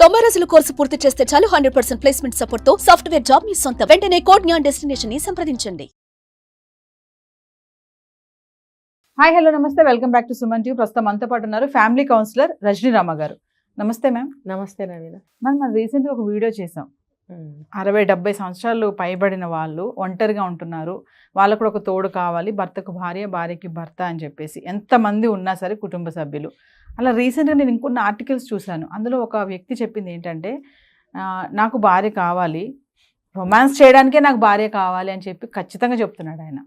90 రోజుల కోర్సు పూర్తి చేస్తే చాలు 100% ప్లేస్మెంట్ సపోర్ట్ తో సాఫ్ట్వేర్ జాబ్ మీ సొంతం. వెంటనే కోడ్ జ్ఞాన్ డెస్టినేషన్ ని సంప్రదించండి. హాయ్ హలో నమస్తే, welcome back to Suman TV. ప్రస్తుతం మనతో పాటు ఉన్నారు ఫ్యామిలీ కౌన్సిలర్ రజనీ రామ గారు. నమస్తే మ్యామ్. నమస్తే నవీన. మనం రీసెంట్గా ఒక వీడియో చేసాం. 60-70 సంవత్సరాలు పైబడిన వాళ్ళు ఒంటరిగా ఉంటున్నారు, వాళ్ళకు కూడా ఒక తోడు కావాలి, భర్తకు భార్య, భార్యకి భర్త అని చెప్పేసి ఎంతమంది ఉన్నా సరే కుటుంబ సభ్యులు. అలా రీసెంట్గా నేను ఇంకొన్ని ఆర్టికల్స్ చూశాను. అందులో ఒక వ్యక్తి చెప్పింది ఏంటంటే, నాకు భార్య కావాలి, రొమాన్స్ చేయడానికే నాకు భార్య కావాలి అని చెప్పి ఖచ్చితంగా చెప్తున్నాడు ఆయన.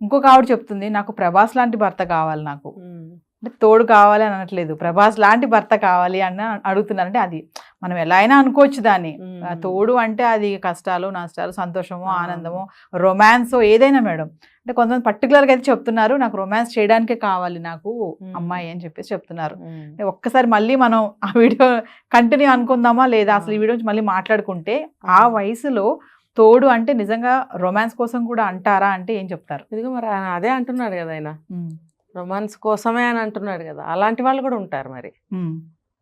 ఇంకొక ఆవిడ చెప్తుంది, నాకు ప్రభాస్ లాంటి భర్త కావాలి, నాకు అంటే తోడు కావాలి అని అనట్లేదు, ప్రభాస్ లాంటి భర్త కావాలి అని అడుగుతున్నారంటే అది మనం ఎలా అయినా అనుకోవచ్చు దాన్ని. తోడు అంటే అది కష్టాలు నష్టాలు, సంతోషమో ఆనందమో రొమాన్సో ఏదైనా మేడం. అంటే కొంతమంది పర్టికులర్గా అయితే చెప్తున్నారు, నాకు రొమాన్స్ చేయడానికే కావాలి నాకు అమ్మాయి అని చెప్పేసి చెప్తున్నారు. ఒక్కసారి మళ్ళీ మనం ఆ వీడియో కంటిన్యూ అనుకుందామా లేదా, అసలు ఈ వీడియో మళ్ళీ మాట్లాడుకుంటే ఆ వయసులో తోడు అంటే నిజంగా రొమాన్స్ కోసం కూడా అంటారా అంటే ఏం చెప్తారు? ఇదిగో మరి ఆయన అదే అంటున్నాడు కదా, ఆయన రొమాన్స్ కోసమే అని అంటున్నాడు కదా. అలాంటి వాళ్ళు కూడా ఉంటారు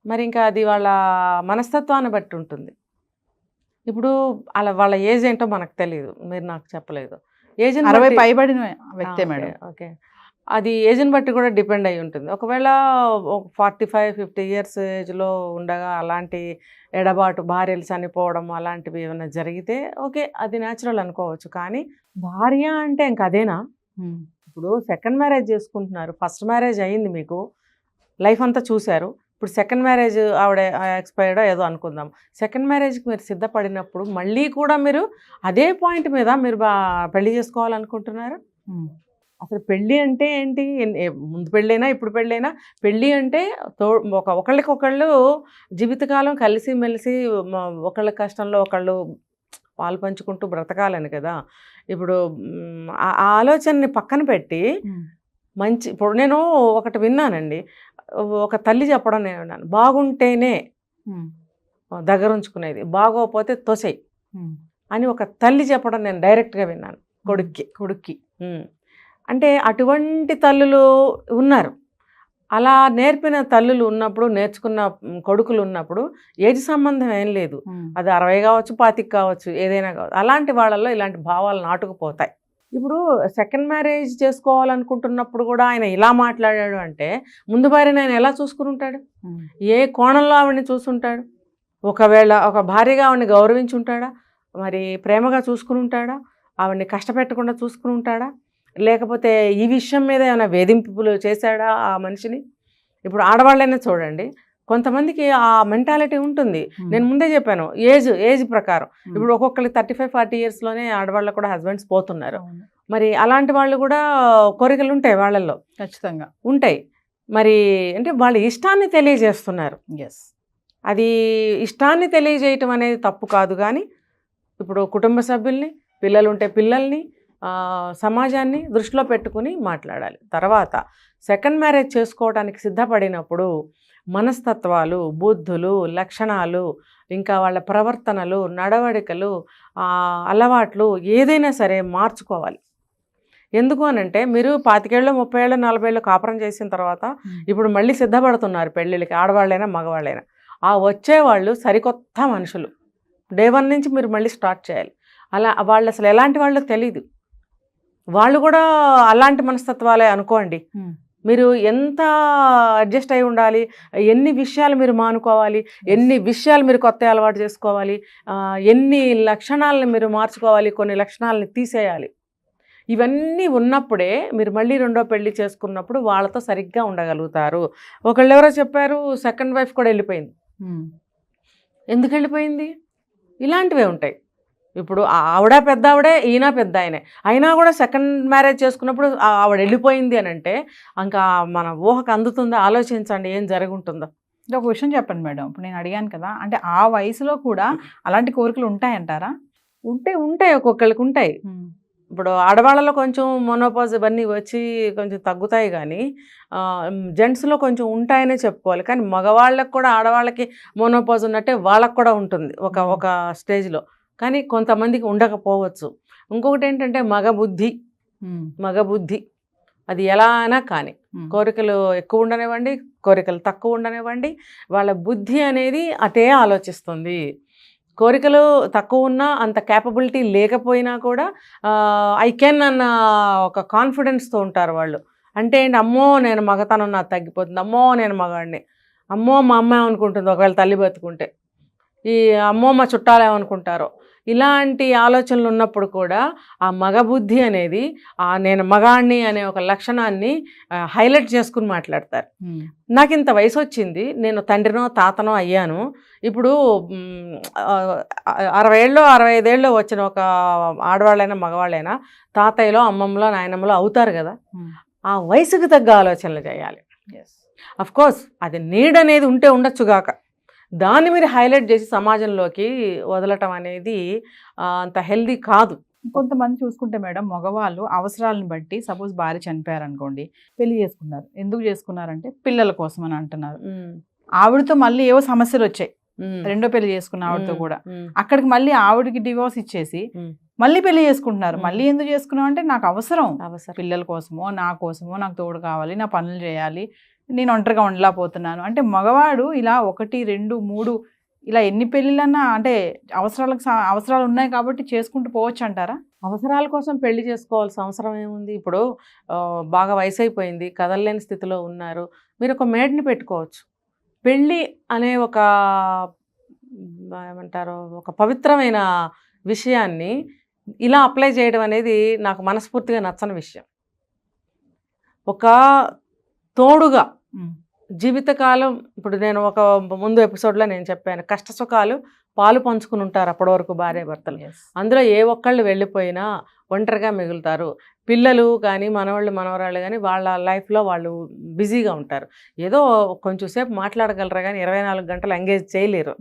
మరి ఇంకా అది వాళ్ళ మనస్తత్వాన్ని బట్టి ఉంటుంది. ఇప్పుడు అలా వాళ్ళ ఏజ్ ఏంటో మనకు తెలియదు, మీరు నాకు చెప్పలేదు. ఏజ్ 60 పైబడిన వ్యక్తే మేడం. ఓకే, అది ఏజ్ని బట్టి కూడా డిపెండ్ అయి ఉంటుంది. ఒకవేళ 45-50 ఇయర్స్ ఏజ్లో ఉండగా అలాంటి ఎడబాటు, భార్యలు చనిపోవడం అలాంటివి ఏమైనా జరిగితే ఓకే, అది న్యాచురల్ అనుకోవచ్చు. కానీ భార్య అంటే ఇంక అదేనా? ఇప్పుడు సెకండ్ మ్యారేజ్ చేసుకుంటున్నారు, ఫస్ట్ మ్యారేజ్ అయ్యింది, మీకు లైఫ్ అంతా చూశారు. ఇప్పుడు సెకండ్ మ్యారేజ్ ఆవిడ ఎక్స్పైర్డ్ ఏదో అనుకుందాం. సెకండ్ మ్యారేజ్కి మీరు సిద్ధపడినప్పుడు మళ్ళీ కూడా మీరు అదే పాయింట్ మీద మీరు పెళ్లి చేసుకోవాలనుకుంటున్నారు. అసలు పెళ్ళి అంటే ఏంటి? ముందు పెళ్ళైనా ఇప్పుడు పెళ్ళైనా పెళ్ళి అంటే ఒకళ్ళకొకళ్ళు జీవితకాలం కలిసిమెలిసి ఒకళ్ళ కష్టంలో ఒకళ్ళు పాలు పంచుకుంటూ బ్రతకాలని కదా. ఇప్పుడు ఆ ఆలోచనని పక్కన పెట్టి మంచి, ఇప్పుడు నేను ఒకటి విన్నానండి, ఒక తల్లి చెప్పడం నేను విన్నాను, బాగుంటేనే దగ్గర ఉంచుకునేది, బాగోకపోతే తోసేయి అని ఒక తల్లి చెప్పడం నేను డైరెక్ట్గా విన్నాను కొడుక్కి. అంటే అటువంటి తల్లులు ఉన్నారు. అలా నేర్పిన తల్లులు ఉన్నప్పుడు, నేర్చుకున్న కొడుకులు ఉన్నప్పుడు ఏజ్ సంబంధం ఏం లేదు. అది 60 కావచ్చు, 25 కావచ్చు, ఏదైనా కావచ్చు. అలాంటి వాళ్ళల్లో ఇలాంటి భావాలు నాటుకుపోతాయి. ఇప్పుడు సెకండ్ మ్యారేజ్ చేసుకోవాలనుకుంటున్నప్పుడు కూడా ఆయన ఇలా మాట్లాడాడు అంటే ముందు భార్యను ఆయన ఎలా చూసుకుని ఉంటాడు? ఏ కోణంలో ఆవిడని చూసుంటాడు? ఒకవేళ ఒక భార్యగా ఆవిడని గౌరవించి ఉంటాడా? మరి ప్రేమగా చూసుకుని ఉంటాడా? ఆవిడని కష్టపెట్టకుండా చూసుకుని ఉంటాడా? లేకపోతే ఈ విషయం మీద ఏమైనా వేధింపులు చేశాడా ఆ మనిషిని? ఇప్పుడు ఆడవాళ్ళైనా చూడండి, కొంతమందికి ఆ మెంటాలిటీ ఉంటుంది. నేను ముందే చెప్పాను, ఏజ్ ప్రకారం. ఇప్పుడు ఒక్కొక్కరికి 35-40 ఇయర్స్లోనే ఆడవాళ్ళకు కూడా హస్బెండ్స్ పోతున్నారు. మరి అలాంటి వాళ్ళు కూడా కోరికలు ఉంటాయి, వాళ్ళల్లో ఖచ్చితంగా ఉంటాయి. మరి అంటే వాళ్ళ ఇష్టాన్ని తెలియజేస్తున్నారు. అది ఇష్టాన్ని తెలియజేయటం అనేది తప్పు కాదు. కానీ ఇప్పుడు కుటుంబ సభ్యుల్ని, పిల్లలు ఉంటే పిల్లల్ని, సమాజాన్ని దృష్టిలో పెట్టుకుని మాట్లాడాలి. తర్వాత సెకండ్ మ్యారేజ్ చేసుకోవడానికి సిద్ధపడినప్పుడు మనస్తత్వాలు, బుద్ధులు, లక్షణాలు, ఇంకా వాళ్ళ ప్రవర్తనలు, నడవడికలు, అలవాట్లు ఏదైనా సరే మార్చుకోవాలి. ఎందుకు అనంటే మీరు 25 ఏళ్ళు, 30 ఏళ్ళు, 40 ఏళ్ళు కాపురం చేసిన తర్వాత ఇప్పుడు మళ్ళీ సిద్ధపడుతున్నారు పెళ్ళిళ్ళకి, ఆడవాళ్ళైనా మగవాళ్ళైనా. ఆ వచ్చేవాళ్ళు సరికొత్త మనుషులు. డే 1 నుంచి మీరు మళ్ళీ స్టార్ట్ చేయాలి. అలా వాళ్ళు అసలు ఎలాంటి వాళ్ళో తెలీదు. వాళ్ళు కూడా అలాంటి మనస్తత్వాలే అనుకోండి. మీరు ఎంత అడ్జస్ట్ అయి ఉండాలి, ఎన్ని విషయాలు మీరు మానుకోవాలి, ఎన్ని విషయాలు మీరు కొత్త అలవాటు చేసుకోవాలి, ఎన్ని లక్షణాలను మీరు మార్చుకోవాలి, కొన్ని లక్షణాలని తీసేయాలి. ఇవన్నీ ఉన్నప్పుడే మీరు మళ్ళీ రెండో పెళ్లి చేసుకున్నప్పుడు వాళ్ళతో సరిగ్గా ఉండగలుగుతారు. ఒకళ్ళు ఎవరో చెప్పారు, సెకండ్ వైఫ్ కూడా వెళ్ళిపోయింది. ఎందుకు వెళ్ళిపోయింది? ఇలాంటివే ఉంటాయి. ఇప్పుడు ఆవిడ పెద్ద ఆవిడే, ఈయన పెద్ద ఆయనే, అయినా కూడా సెకండ్ మ్యారేజ్ చేసుకున్నప్పుడు ఆవిడ వెళ్ళిపోయింది అని అంటే ఇంకా మన ఊహకు అందుతుందో ఆలోచించండి ఏం జరుగుంటుందో. ఒక విషయం చెప్పండి మేడం, ఇప్పుడు నేను అడిగాను కదా, అంటే ఆ వయసులో కూడా అలాంటి కోరికలు ఉంటాయంటారా? ఉంటాయి, ఒక్కొక్కరికి ఉంటాయి. ఇప్పుడు ఆడవాళ్ళలో కొంచెం మోనోపాజ్ ఇవన్నీ వచ్చి కొంచెం తగ్గుతాయి, కానీ జెంట్స్లో కొంచెం ఉంటాయనే చెప్పుకోవాలి. కానీ మగవాళ్ళకి కూడా ఆడవాళ్ళకి మోనోపాజ్ ఉన్నట్టే వాళ్ళకు కూడా ఉంటుంది ఒక స్టేజ్లో. కానీ కొంతమందికి ఉండకపోవచ్చు. ఇంకొకటి ఏంటంటే మగబుద్ధి. అది ఎలా అయినా కానీ కోరికలు ఎక్కువ ఉండనివ్వండి, కోరికలు తక్కువ ఉండనివ్వండి, వాళ్ళ బుద్ధి అనేది అటే ఆలోచిస్తుంది. కోరికలు తక్కువ ఉన్నా, అంత క్యాపబిలిటీ లేకపోయినా కూడా ఐ కెన్ అన్న ఒక కాన్ఫిడెన్స్తో ఉంటారు వాళ్ళు. అంటే ఏంటి, అమ్మో నేను మగతనం నాకు తగ్గిపోతుంది, అమ్మో నేను మగాడిని, అమ్మో మా అమ్మ ఏమనుకుంటుంది ఒకవేళ తల్లి బతుకుంటే, ఈ అమ్మో మా చుట్టాలు ఏమనుకుంటారో, ఇలాంటి ఆలోచనలు ఉన్నప్పుడు కూడా ఆ మగబుద్ధి అనేది నేను మగాణ్ణి అనే ఒక లక్షణాన్ని హైలైట్ చేసుకుని మాట్లాడతారు. నాకు ఇంత వయసు వచ్చింది, నేను తండ్రినో తాతనో అయ్యాను, ఇప్పుడు 60 ఏళ్ళు 65 ఏళ్ళు వచ్చిన ఒక ఆడవాళ్ళైనా మగవాళ్ళైనా తాతయ్యలో అమ్మమ్మలో నాయనమ్మలో అవుతారు కదా, ఆ వయసుకు తగ్గ ఆలోచనలు చేయాలి. అఫ్ కోర్స్ అది నీడ్ అనేది ఉంటే ఉండొచ్చుగాక, దాన్ని మీరు హైలైట్ చేసి సమాజంలోకి వదలటం అనేది అంత హెల్దీ కాదు. కొంతమంది చూసుకుంటే మేడం, మగవాళ్ళు అవసరాలను బట్టి సపోజ్ భార్య చనిపోయారు అనుకోండి, పెళ్లి చేసుకున్నారు. ఎందుకు చేసుకున్నారంటే పిల్లల కోసం అని అంటున్నారు. ఆవిడతో మళ్ళీ ఏవో సమస్యలు వచ్చాయి, రెండో పెళ్లి చేసుకున్న ఆవిడతో కూడా, అక్కడికి మళ్ళీ ఆవిడకి డివోర్స్ ఇచ్చేసి మళ్ళీ పెళ్లి చేసుకుంటున్నారు. మళ్ళీ ఎందుకు చేసుకున్నాం అంటే నాకు అవసరం, పిల్లల కోసమో నా కోసమో, నాకు తోడు కావాలి, నా పనులు చేయాలి, నేను ఒంటరిగా ఉండలేకపోతున్నాను అంటే మగవాడు ఇలా 1, 2, 3 ఇలా ఎన్ని పెళ్ళిళ్ళన్నా అంటే అవసరాలు ఉన్నాయి కాబట్టి చేసుకుంటూ పోవచ్చు అంటారా? అవసరాల కోసం పెళ్లి చేసుకోవాల్సిన అవసరం ఏముంది? ఇప్పుడు బాగా వయసు అయిపోయింది, కదలలేని స్థితిలో ఉన్నారు, మీరు ఒక మేడ్ని పెట్టుకోవచ్చు. పెళ్ళి అనే ఒక ఏమంటారు, ఒక పవిత్రమైన విషయాన్ని ఇలా అప్లై చేయడం అనేది నాకు మనస్ఫూర్తిగా నచ్చని విషయం. ఒక తోడుగా జీవితకాలం, ఇప్పుడు నేను ఒక ముందు ఎపిసోడ్లో నేను చెప్పాను, కష్ట సుఖాలు పాలు పంచుకుని ఉంటారు అప్పటి వరకు భార్య భర్తలు. అందులో ఏ ఒక్కళ్ళు వెళ్ళిపోయినా ఒంటరిగా మిగులుతారు. పిల్లలు కానీ మనవరాళ్ళు కానీ వాళ్ళ లైఫ్లో వాళ్ళు బిజీగా ఉంటారు. ఏదో కొంచెం సేపు మాట్లాడగలరు కానీ 24 గంటలు ఎంగేజ్ చేయలేరు.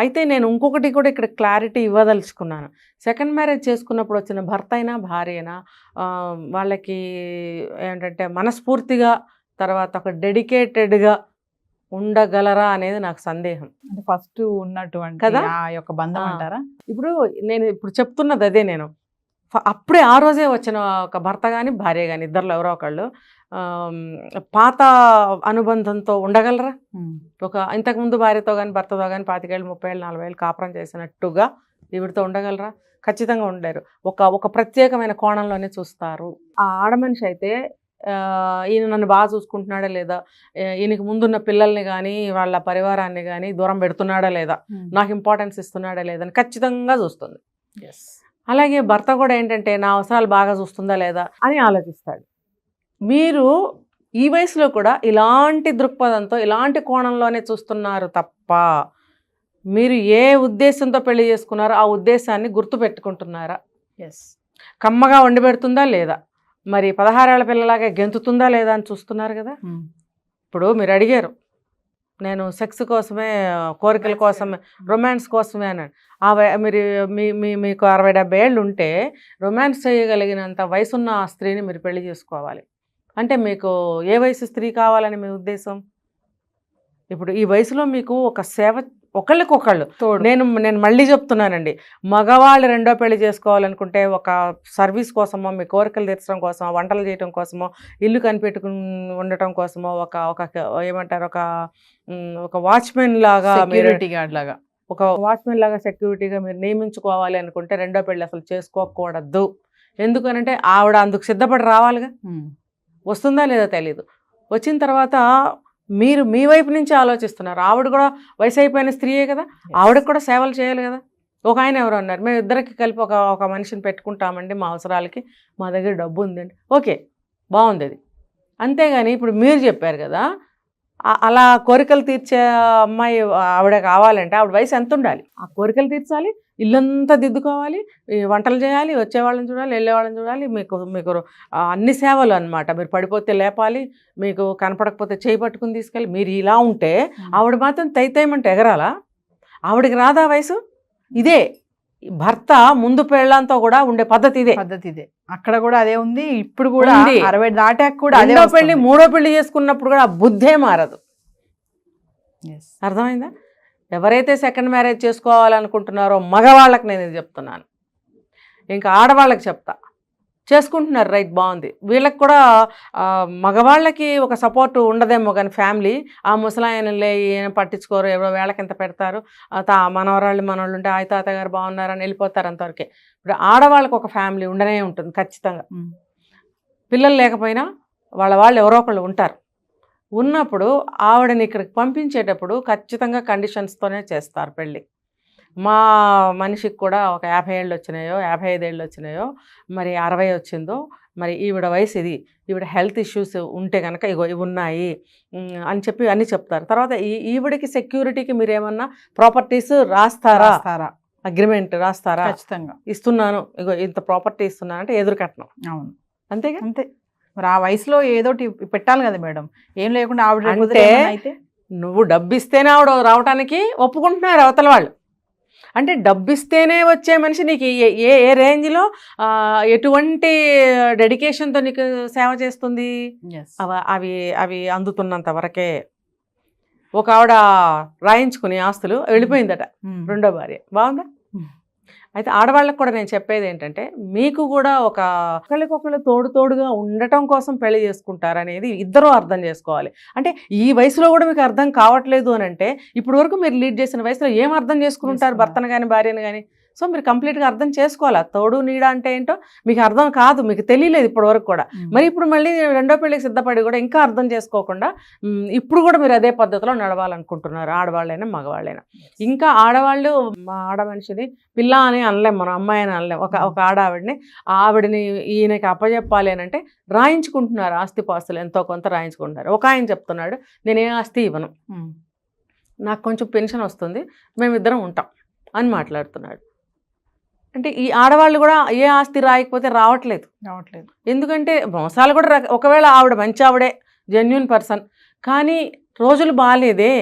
అయితే నేను ఇంకొకటి కూడా ఇక్కడ క్లారిటీ ఇవ్వదలుచుకున్నాను. సెకండ్ మ్యారేజ్ చేసుకున్నప్పుడు వచ్చిన భర్త అయినా భార్య అయినా వాళ్ళకి ఏంటంటే మనస్ఫూర్తిగా తర్వాత ఒక డెడికేటెడ్గా ఉండగలరా అనేది నాకు సందేహం. అంటే ఫస్ట్ ఉన్నటువంటి కదా ఆ యొక్క బంధం అంటారా? నేను ఇప్పుడు చెప్తున్నది అదే. నేను అప్పుడే ఆ రోజే వచ్చిన ఒక భర్త కానీ భార్య కానీ ఇద్దరిలో ఎవరో ఒకళ్ళు పాత అనుబంధంతో ఉండగలరా? ఒక ఇంతకుముందు భార్యతో కానీ భర్తతో కానీ 25 ఏళ్ళు 30 ఏళ్ళు 40 ఏళ్ళు కాపురం చేసినట్టుగా ఈవిడితో ఉండగలరా? ఖచ్చితంగా ఉండలేరు. ఒక ప్రత్యేకమైన కోణంలోనే చూస్తారు. ఆ ఆడమనిషి అయితే ఈయన నన్ను బాగా చూసుకుంటున్నాడా లేదా, ఈయనకి ముందున్న పిల్లల్ని కానీ వాళ్ళ పరివారాన్ని కానీ దూరం పెడుతున్నాడా లేదా, నాకు ఇంపార్టెన్స్ ఇస్తున్నాడా లేదని ఖచ్చితంగా చూస్తుంది. అలాగే భర్త కూడా ఏంటంటే నా అవసరాలు బాగా చూస్తుందా లేదా అని ఆలోచిస్తాడు. మీరు ఈ వయసులో కూడా ఇలాంటి దృక్పథంతో ఇలాంటి కోణంలోనే చూస్తున్నారు తప్ప మీరు ఏ ఉద్దేశంతో పెళ్లి చేసుకున్నారో ఆ ఉద్దేశాన్ని గుర్తుపెట్టుకుంటున్నారా? కమ్మగా వండి పెడుతుందా లేదా, మరి 16 ఏళ్ల పిల్లలాగా గెంతుతుందా లేదా అని చూస్తున్నారు కదా. ఇప్పుడు మీరు అడిగారు, నేను సెక్స్ కోసమే, కోరికల కోసమే, రొమాన్స్ కోసమే అన్నాడు. మీరు మీకు 60-70 ఏళ్ళు ఉంటే రొమాన్స్ చేయగలిగినంత వయసున్న ఆ స్త్రీని మీరు పెళ్లి చేసుకోవాలి. అంటే మీకు ఏ వయసు స్త్రీ కావాలని మీ ఉద్దేశం? ఇప్పుడు ఈ వయసులో మీకు ఒక సేవ, ఒకళ్ళకొకళ్ళు నేను మళ్ళీ చెప్తున్నానండి, మగవాళ్ళు రెండో పెళ్లి చేసుకోవాలనుకుంటే ఒక సర్వీస్ కోసమో, మీ కోరికలు తీర్చడం కోసమో, వంటలు చేయడం కోసమో, ఇల్లు కనిపెట్టుకుని ఉండటం కోసమో, ఒక ఏమంటారు, ఒక వాచ్మెన్ లాగా, సెక్యూరిటీ గార్డ్ లాగా, ఒక వాచ్మెన్ లాగా సెక్యూరిటీగా మీరు నియమించుకోవాలి అనుకుంటే రెండో పెళ్లి అసలు చేసుకోకూడదు. ఎందుకనంటే ఆవిడ అందుకు సిద్ధపడి రావాలిగా. వస్తుందా లేదా తెలీదు. వచ్చిన తర్వాత మీరు మీ వైపు నుంచి ఆలోచిస్తున్నారు. ఆవిడ కూడా వయసు అయిపోయిన స్త్రీయే కదా, ఆవిడకి కూడా సేవలు చేయాలి కదా. ఒక ఆయన ఎవరు అన్నారు, మేము ఇద్దరికి కలిపి ఒక మనిషిని పెట్టుకుంటామండి మా అవసరాలకి, మా దగ్గర డబ్బు ఉందండి, ఓకే బాగుంది అది. అంతేగాని ఇప్పుడు మీరు చెప్పారు కదా, అలా కోరికలు తీర్చే అమ్మాయి ఆవిడ కావాలంటే ఆవిడ వయసు ఎంత ఉండాలి? ఆ కోరికలు తీర్చాలి, ఇల్లంతా దిద్దుకోవాలి, వంటలు చేయాలి, వచ్చేవాళ్ళని చూడాలి, వెళ్ళేవాళ్ళని చూడాలి, మీకు అన్ని సేవలు అనమాట. మీరు పడిపోతే లేపాలి, మీకు కనపడకపోతే చేయి పట్టుకుని తీసుకెళ్ళి. మీరు ఇలా ఉంటే ఆవిడ మాత్రం తైతేయమంటే ఎగరాలా? ఆవిడకి రాదా వయసు? ఇదే భర్త ముందు పెళ్ళంతో కూడా ఉండే పద్ధతి ఇదే. అక్కడ కూడా అదే ఉంది. ఇప్పుడు కూడా 60 దాటాక కూడా రెండో పెళ్లి మూడో పెళ్లి చేసుకున్నప్పుడు కూడా ఆ బుద్ధే మారదు. అర్థమైందా? ఎవరైతే సెకండ్ మ్యారేజ్ చేసుకోవాలనుకుంటున్నారో మగవాళ్ళకి నేను ఇది చెప్తున్నాను. ఇంకా ఆడవాళ్ళకి చెప్తా, చేసుకుంటున్నారు, రైట్, బాగుంది. వీళ్ళకి కూడా మగవాళ్ళకి ఒక సపోర్ట్ ఉండదేమో కానీ ఫ్యామిలీ, ఆ ముసలాయనలే ఏం పట్టించుకోరు, ఎవరో వేళకింత పెడతారు, మనవరాళ్ళు మనవాళ్ళు ఉంటే ఆయ తాతగారు బాగున్నారని వెళ్ళిపోతారు అంతవరకే. ఇప్పుడు ఆడవాళ్ళకి ఒక ఫ్యామిలీ ఉండనే ఉంటుంది ఖచ్చితంగా. పిల్లలు లేకపోయినా వాళ్ళు ఎవరో ఒకళ్ళు ఉంటారు. ఉన్నప్పుడు ఆవిడని ఇక్కడికి పంపించేటప్పుడు ఖచ్చితంగా కండిషన్స్తోనే చేస్తారు పెళ్ళి. మా మనిషికి కూడా ఒక 50 ఏళ్ళు వచ్చినాయో, 55 ఏళ్ళు వచ్చినాయో, మరి 60 వచ్చిందో, మరి ఈవిడ వయసు ఇది, ఈవిడ హెల్త్ ఇష్యూస్ ఉంటే కనుక ఇవి ఉన్నాయి అని చెప్పి అన్నీ చెప్తారు. తర్వాత ఈవిడికి సెక్యూరిటీకి మీరు ఏమన్నా ప్రాపర్టీస్ రాస్తారా, అగ్రిమెంట్ రాస్తారా, ఖచ్చితంగా ఇస్తున్నాను, ఇంత ప్రాపర్టీ ఇస్తున్నాను అంటే ఎదురు కట్నం. అవును, అంతేగా. అంతే. మరి ఆ వయసులో ఏదోటి పెట్టాలి కదా మేడం, ఏం లేకుండా ఆవిడ అంటే నువ్వు డబ్బు ఇస్తేనే ఆవిడ రావడానికి ఒప్పుకుంటున్నారు అవతల వాళ్ళు. అంటే డబ్బు ఇస్తేనే వచ్చే మనిషి నీకు ఏ రేంజ్లో ఎటువంటి డెడికేషన్తో నీకు సేవ చేస్తుంది, అవి అందుతున్నంత వరకే. ఒక ఆవిడ రాయించుకుని ఆస్తులు వెళ్ళిపోయిందట, రెండో భార్య. బాగుందా? అయితే ఆడవాళ్ళకు కూడా నేను చెప్పేది ఏంటంటే, మీకు కూడా ఒకళ్ళకొకళ్ళు తోడుగా ఉండటం కోసం పెళ్లి చేసుకుంటారనేది ఇద్దరూ అర్థం చేసుకోవాలి. అంటే ఈ వయసులో కూడా మీకు అర్థం కావట్లేదు అని అంటే, ఇప్పుడు వరకు మీరు లీడ్ చేసిన వయసులో ఏం అర్థం చేసుకుని ఉంటారు భర్తను కానీ భార్యను కానీ? సో మీరు కంప్లీట్గా అర్థం చేసుకోవాలి. తోడు నీడ అంటే ఏంటో మీకు అర్థం కాదు, మీకు తెలియలేదు ఇప్పటి వరకు కూడా. మరి ఇప్పుడు మళ్ళీ రెండో పెళ్ళికి సిద్ధపడి కూడా ఇంకా అర్థం చేసుకోకుండా ఇప్పుడు కూడా మీరు అదే పద్ధతిలో నడవాలనుకుంటున్నారు, ఆడవాళ్ళైనా మగవాళ్ళైనా. ఇంకా ఆడవాళ్ళు, మా ఆడ మనిషిని పిల్ల అని అనలేం మనం, అమ్మాయి అని అనలేం. ఒక ఆవిడని ఈయనకి అప్పచెప్పాలి అని అంటే రాయించుకుంటున్నారు, ఆస్తిపాస్తులు ఎంతో కొంత రాయించుకుంటున్నారు. ఒక ఆయన చెప్తున్నాడు, నేనే ఆస్తి ఇవ్వను, నాకు కొంచెం పెన్షన్ వస్తుంది, మేమిద్దరం ఉంటాం అని మాట్లాడుతున్నాడు. అంటే ఈ ఆడవాళ్ళు కూడా ఏ ఆస్తి రాయకపోతే రావట్లేదు. ఎందుకంటే మోసాలు కూడా ఒకవేళ ఆవిడ మంచి ఆవిడే, జెన్యూన్ పర్సన్, కానీ రోజులు బాగాలేదే,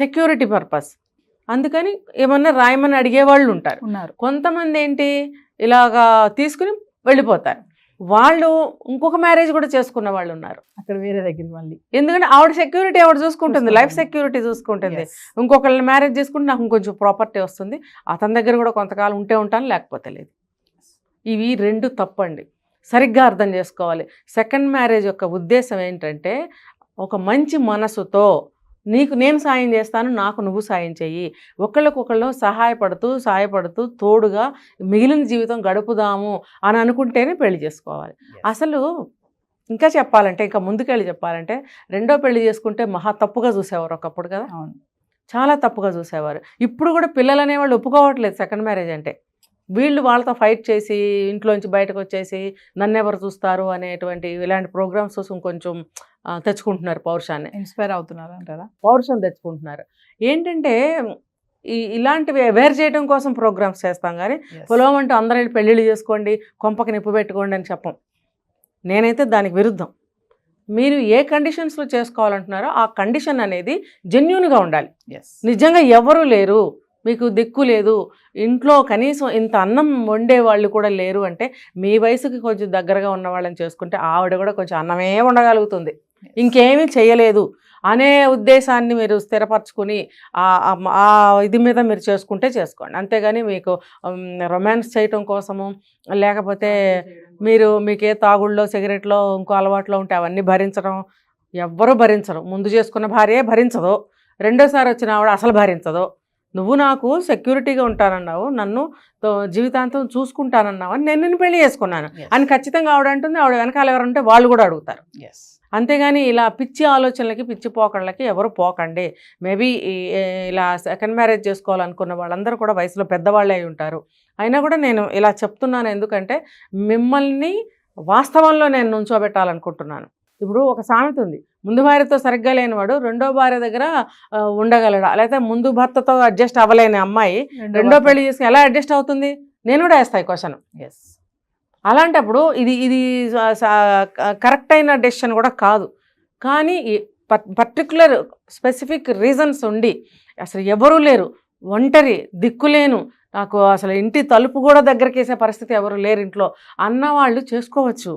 సెక్యూరిటీ పర్పస్, అందుకని ఏమన్నా రాయమని అడిగేవాళ్ళు ఉంటారు. కొంతమంది ఏంటి ఇలాగా తీసుకుని వెళ్ళిపోతారు. వాళ్ళు ఇంకొక మ్యారేజ్ కూడా చేసుకున్న వాళ్ళు ఉన్నారు అక్కడ వేరే దగ్గర మళ్ళీ. ఎందుకంటే ఆవిడ సెక్యూరిటీ ఆవిడ చూసుకుంటుంది, లైఫ్ సెక్యూరిటీ చూసుకుంటుంది. ఇంకొకళ్ళని మ్యారేజ్ చేసుకుంటే నాకు ఇంకొంచెం ప్రాపర్టీ వస్తుంది, అతని దగ్గర కూడా కొంతకాలం ఉంటే ఉంటాను, లేకపోతే లేదు. ఇవి రెండు తప్పండి, సరిగ్గా అర్థం చేసుకోవాలి. సెకండ్ మ్యారేజ్ యొక్క ఉద్దేశం ఏంటంటే, ఒక మంచి మనసుతో నీకు నేను సాయం చేస్తాను, నాకు నువ్వు సాయం చెయ్యి, ఒకళ్ళకొకళ్ళు సాయపడుతూ తోడుగా మిగిలిన జీవితం గడుపుదాము అని అనుకుంటేనే పెళ్లి చేసుకోవాలి. అసలు ఇంకా చెప్పాలంటే, ఇంకా ముందుకెళ్ళి చెప్పాలంటే, రెండో పెళ్లి చేసుకుంటే మహా తప్పుగా చూసేవారు ఒకప్పుడు కదా. చాలా తప్పుగా చూసేవారు. ఇప్పుడు కూడా పిల్లలు అనేవాళ్ళు ఒప్పుకోవట్లేదు సెకండ్ మ్యారేజ్ అంటే. వీళ్ళు వాళ్ళతో ఫైట్ చేసి ఇంట్లోంచి బయటకు వచ్చేసి నన్నెవరు చూస్తారు అనేటువంటి ఇలాంటి ప్రోగ్రామ్స్ కోసం కొంచెం తెచ్చుకుంటున్నారు, పౌరుషాన్ని ఇన్స్పైర్ అవుతున్నారు అంటారా? పౌరుషం తెచ్చుకుంటున్నారు. ఏంటంటే ఇలాంటివి అవేర్ చేయడం కోసం ప్రోగ్రామ్స్ చేస్తాం, కానీ పొలమంటూ అందరూ పెళ్ళిళ్ళు చేసుకోండి, కొంపకి నిప్పు పెట్టుకోండి అని చెప్పం. నేనైతే దానికి విరుద్ధం. మీరు ఏ కండిషన్స్లో చేసుకోవాలంటున్నారో ఆ కండిషన్ అనేది జెన్యూన్గా ఉండాలి. నిజంగా ఎవరు లేరు, మీకు దిక్కు లేదు, ఇంట్లో కనీసం ఇంత అన్నం వండే వాళ్ళు కూడా లేరు అంటే, మీ వయసుకి కొంచెం దగ్గరగా ఉన్న వాళ్ళని చేసుకుంటే ఆవిడ కూడా కొంచెం అన్నమే ఉండగలుగుతుంది, ఇంకేమీ చేయలేదు అనే ఉద్దేశాన్ని మీరు స్థిరపరచుకుని ఆ ఇది మీద మీరు చేసుకుంటే చేసుకోండి. అంతేగాని మీకు రొమాన్స్ చేయటం కోసము, లేకపోతే మీకే తాగుళ్ళలో సిగరెట్లో ఇంకో అలవాట్లో ఉంటే అవన్నీ భరించడం ఎవ్వరూ భరించరు. ముందు చేసుకున్న భార్యే భరించదు, రెండోసారి వచ్చిన ఆవిడ అసలు భరించదు. నువ్వు నాకు సెక్యూరిటీగా ఉంటానన్నావు, నన్ను జీవితాంతం చూసుకుంటానన్నావు అని నేను పెళ్లి చేసుకున్నాను అని ఖచ్చితంగా ఆవిడ అంటుంది. ఆవిడ వెనకాల ఎవరంటే వాళ్ళు కూడా అడుగుతారు. అంతేగాని ఇలా పిచ్చి ఆలోచనలకి, పిచ్చి పోకళ్ళకి ఎవరు పోకండి. మేబీ ఇలా సెకండ్ మ్యారేజ్ చేసుకోవాలనుకున్న వాళ్ళందరూ కూడా వయసులో పెద్దవాళ్ళే అయి ఉంటారు. అయినా కూడా నేను ఇలా చెప్తున్నాను ఎందుకంటే, మిమ్మల్ని వాస్తవంలో నేను నుంచోబెట్టాలనుకుంటున్నాను. ఇప్పుడు ఒక సామెత ఉంది, ముందు భార్యతో సరిగ్గా లేనివాడు రెండో భార్య దగ్గర ఉండగలడా, లేకపోతే ముందు భర్తతో అడ్జస్ట్ అవ్వలేని అమ్మాయి రెండో పెళ్లి చేసుకుని ఎలా అడ్జస్ట్ అవుతుంది? నేను కూడా వేస్తాయి క్వశ్చన్. అలాంటప్పుడు ఇది కరెక్ట్ అయిన డెసిషన్ కూడా కాదు. కానీ పర్టికులర్ స్పెసిఫిక్ రీజన్స్ ఉండి, అసలు ఎవరూ లేరు, ఒంటరి, దిక్కులేను, నాకు అసలు ఇంటి తలుపు కూడా దగ్గరికి వేసే పరిస్థితి ఎవరు లేరు ఇంట్లో అన్నవాళ్ళు చేసుకోవచ్చు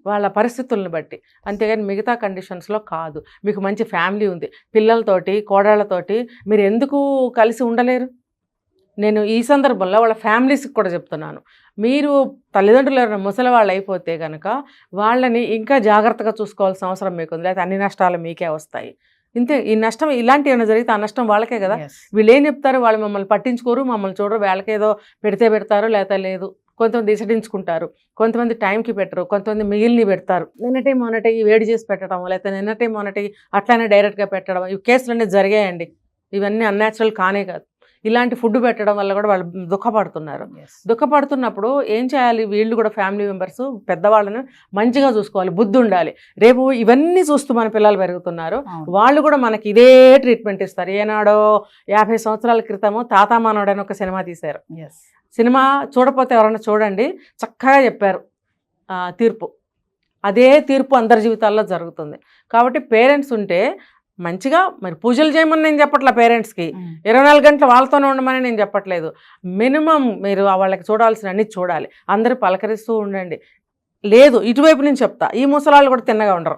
వాళ్ళ పరిస్థితులను బట్టి. అంతేగాని మిగతా కండిషన్స్లో కాదు. మీకు మంచి ఫ్యామిలీ ఉంది, పిల్లలతోటి కోడళ్లతోటి మీరు ఎందుకు కలిసి ఉండలేరు? నేను ఈ సందర్భంలో వాళ్ళ ఫ్యామిలీస్కి కూడా చెప్తున్నాను, మీరు తల్లిదండ్రులు ఎవరైనా ముసలి వాళ్ళు అయిపోతే కనుక వాళ్ళని ఇంకా జాగ్రత్తగా చూసుకోవాల్సిన అవసరం మీకు ఉంది, లేకపోతే అన్ని నష్టాలు మీకే వస్తాయి. ఇంతే, ఈ నష్టం ఇలాంటివి ఏమైనా జరిగితే ఆ నష్టం వాళ్ళకే కదా. Yes. వీళ్ళు ఏం చెప్తారు, వాళ్ళు మమ్మల్ని పట్టించుకోరు, మమ్మల్ని చూడరు, వాళ్ళకేదో పెడితే పెడతారు లేకపోతే లేదు. కొంతమంది ఇసడించుకుంటారు, కొంతమంది టైంకి పెట్టరు, కొంతమంది మిగిలిని పెడతారు. నిన్నటి మొన్నటి వేడి చేసి పెట్టడం, లేకపోతే నిన్నటి మొన్నటి అట్లానే డైరెక్ట్గా పెట్టడం, ఈ కేసులు అనేది జరిగాయండి. ఇవన్నీ అన్యాచురల్ కానే కాదు. ఇలాంటి ఫుడ్ పెట్టడం వల్ల కూడా వాళ్ళు దుఃఖపడుతున్నారు. Yes. దుఃఖపడుతున్నప్పుడు ఏం చేయాలి, వీళ్ళు కూడా ఫ్యామిలీ మెంబర్స్ పెద్దవాళ్ళని మంచిగా చూసుకోవాలి, బుద్ధి ఉండాలి. రేపు ఇవన్నీ చూస్తూ మన పిల్లలు పెరుగుతున్నారు, అవును. వాళ్ళు కూడా మనకి ఇదే ట్రీట్మెంట్ ఇస్తారు. ఏనాడో 50 సంవత్సరాల క్రితము తాత మనోడని ఒక సినిమా తీశారు. Yes. సినిమా చూడకపోతే ఎవరైనా చూడండి, చక్కగా చెప్పారు తీర్పు. అదే తీర్పు అందరి జీవితాల్లో జరుగుతుంది. కాబట్టి పేరెంట్స్ ఉంటే మంచిగా, మరి పూజలు చేయమని నేను చెప్పట్లా, పేరెంట్స్కి 24 గంటలు వాళ్ళతోనే ఉండమని నేను చెప్పట్లేదు. మినిమం మీరు వాళ్ళకి చూడాల్సిన అన్ని చూడాలి, అందరూ పలకరిస్తూ ఉండండి. లేదు, ఇటువైపు నుంచి చెప్తా, ఈ ముసలాళ్ళు కూడా తిన్నగా ఉండరు,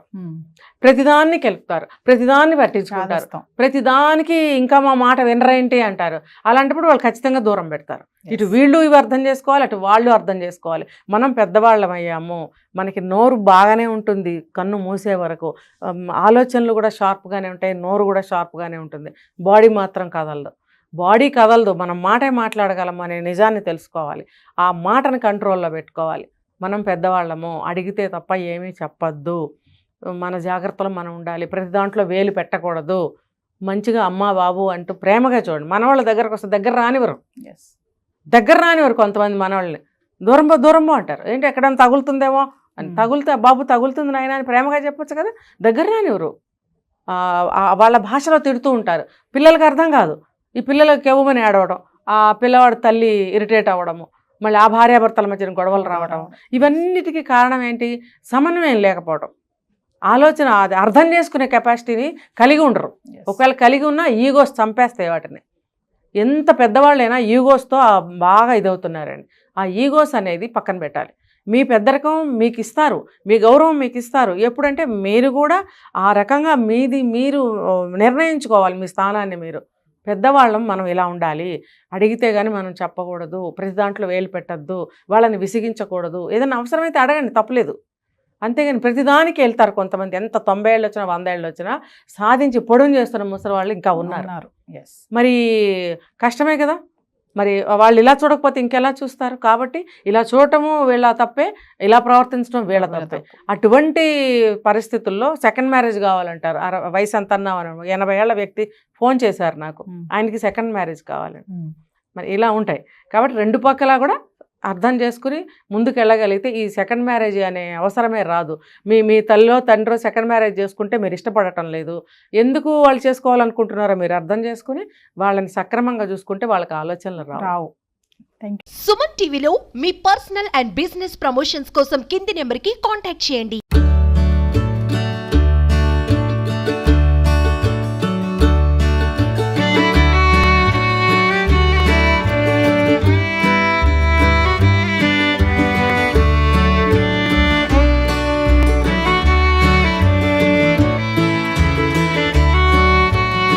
ప్రతిదాన్ని కెలుపుతారు, ప్రతిదాన్ని పట్టించుకుంటారు, ప్రతిదానికి ఇంకా మా మాట వినరేంటి అంటారు. అలాంటప్పుడు వాళ్ళు ఖచ్చితంగా దూరం పెడతారు. ఇటు వీళ్ళు ఇవి అర్థం చేసుకోవాలి, అటు వాళ్ళు అర్థం చేసుకోవాలి. మనం పెద్దవాళ్ళం అయ్యాము, మనకి నోరు బాగానే ఉంటుంది కన్ను మూసే వరకు, ఆలోచనలు కూడా షార్ప్గానే ఉంటాయి, నోరు కూడా షార్ప్గానే ఉంటుంది, బాడీ మాత్రం కదలదు. బాడీ కదలదు, మనం మాటే మాట్లాడగలం అనే నిజాన్ని తెలుసుకోవాలి. ఆ మాటను కంట్రోల్లో పెట్టుకోవాలి. మనం పెద్దవాళ్ళము, అడిగితే తప్ప ఏమీ చెప్పద్దు, మన జాగ్రత్తలో మనం ఉండాలి, ప్రతి దాంట్లో వేలు పెట్టకూడదు, మంచిగా అమ్మ బాబు అంటూ ప్రేమగా చూడండి. మనవాళ్ళ దగ్గరకు వస్తే దగ్గర రానివ్వరు, కొంతమంది మనవాళ్ళని దూరంబో అంటారు. ఏంటి ఎక్కడైనా తగులుతుందేమో అని, తగులుతా బాబు తగులుతుంది నాయన అని ప్రేమగా చెప్పొచ్చు కదా, దగ్గర రానివ్వరు. వాళ్ళ భాషలో తిడుతూ ఉంటారు, పిల్లలకి అర్థం కాదు. ఈ పిల్లలకి కెవ్వమని ఏడవడం, ఆ పిల్లవాడు తల్లి ఇరిటేట్ అవ్వడము, మళ్ళీ ఆ భార్యాభర్తల మధ్యన గొడవలు రావడం, ఇవన్నిటికీ కారణం ఏంటి, సమన్వయం లేకపోవడం. ఆలోచన, అది అర్థం చేసుకునే కెపాసిటీని కలిగి ఉండరు. ఒకవేళ కలిగి ఉన్నా ఈగోస్ చంపేస్తాయి వాటిని. ఎంత పెద్దవాళ్ళైనా ఈగోస్తో బాగా ఇదవుతున్నారండి. ఆ ఈగోస్ అనేది పక్కన పెట్టాలి. మీ పెద్దరికం మీకు ఇస్తారు, మీ గౌరవం మీకు ఇస్తారు. ఎప్పుడంటే మీరు కూడా ఆ రకంగా మీరు నిర్ణయించుకోవాలి మీ స్థానాన్ని. మీరు పెద్దవాళ్ళం, మనం ఇలా ఉండాలి, అడిగితే కానీ మనం చెప్పకూడదు, ప్రతి దాంట్లో వేలు పెట్టద్దు, వాళ్ళని విసిగించకూడదు. ఏదైనా అవసరమైతే అడగండి, తప్పలేదు. అంతేగాని ప్రతిదానికి వెళ్తారు కొంతమంది. ఎంత 90 ఏళ్ళు వచ్చినా 100 ఏళ్ళు వచ్చినా సాధించి పొడుగు చేస్తున్న ముసలి వాళ్ళు ఇంకా ఉన్నారు. మరి కష్టమే కదా. మరి వాళ్ళు ఇలా చూడకపోతే ఇంకెలా చూస్తారు. కాబట్టి ఇలా చూడటము వీళ్ళ తప్పే, ఇలా ప్రవర్తించడం వీళ్ళ తప్పే. అటువంటి పరిస్థితుల్లో సెకండ్ మ్యారేజ్ కావాలంటారు. వయసు ఎంత అన్నామని 80 ఏళ్ల వ్యక్తి ఫోన్ చేశారు నాకు, ఆయనకి సెకండ్ మ్యారేజ్ కావాలని. మరి ఇలా ఉంటాయి. కాబట్టి రెండు పక్కలా కూడా అర్థం చేసుకుని ముందుకు వెళ్ళగలిగితే ఈ సెకండ్ మ్యారేజ్ అనే అవసరమే రాదు. మీ తల్లిలో తండ్రో సెకండ్ మ్యారేజ్ చేసుకుంటే మీరు ఇష్టపడటం లేదు, ఎందుకు వాళ్ళు చేసుకోవాలనుకుంటున్నారో మీరు అర్థం చేసుకుని వాళ్ళని సక్రమంగా చూసుకుంటే వాళ్ళకి ఆలోచనలు రావు. సుమన్ టీవీలో మీ పర్సనల్ అండ్ బిజినెస్ ప్రమోషన్స్ కోసం కింది నెంబర్కి కాంటాక్ట్ చేయండి.